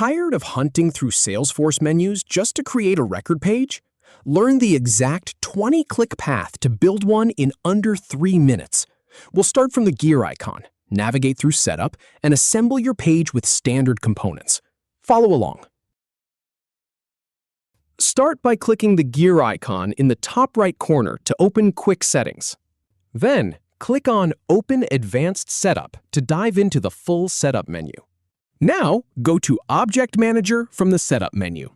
Tired of hunting through Salesforce menus just to create a record page? Learn the exact 20-click path to build one in under 3 minutes. We'll start from the gear icon, navigate through Setup, and assemble your page with standard components. Follow along. Start by clicking the gear icon in the top right corner to open Quick Settings. Then, click on Open Advanced Setup to dive into the full Setup menu. Now, go to Object Manager from the Setup menu.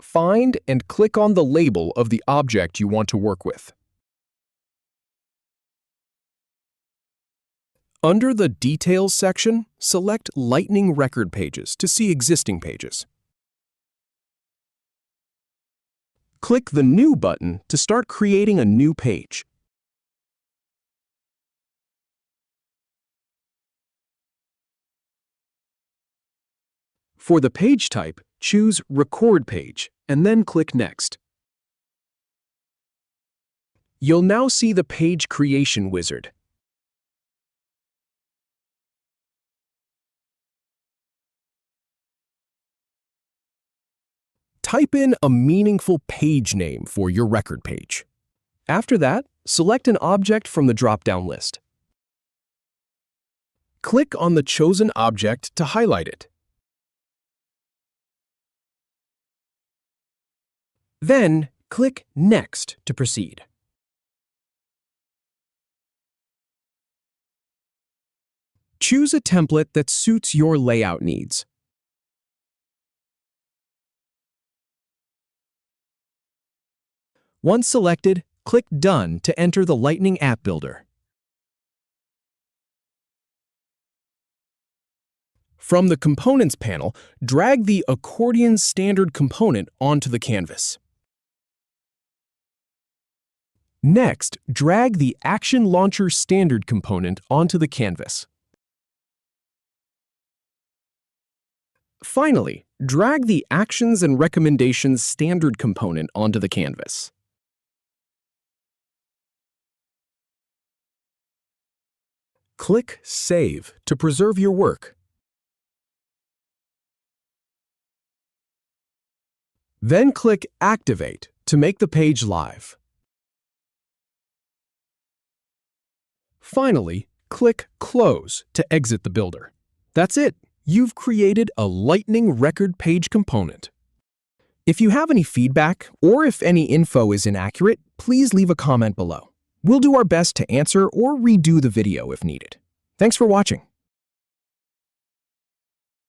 Find and click on the label of the object you want to work with. Under the Details section, select Lightning Record Pages to see existing pages. Click the New button to start creating a new page. For the page type, choose Record Page and then click Next. You'll now see the Page Creation wizard. Type in a meaningful page name for your record page. After that, select an object from the drop-down list. Click on the chosen object to highlight it. Then, click Next to proceed. Choose a template that suits your layout needs. Once selected, click Done to enter the Lightning App Builder. From the Components panel, drag the Accordion standard component onto the canvas. Next, drag the Action Launcher standard component onto the canvas. Finally, drag the Actions and Recommendations standard component onto the canvas. Click Save to preserve your work. Then click Activate to make the page live. Finally, click Close to exit the builder. That's it. You've created a Lightning record page component. If you have any feedback or if any info is inaccurate, please leave a comment below. We'll do our best to answer or redo the video if needed. Thanks for watching.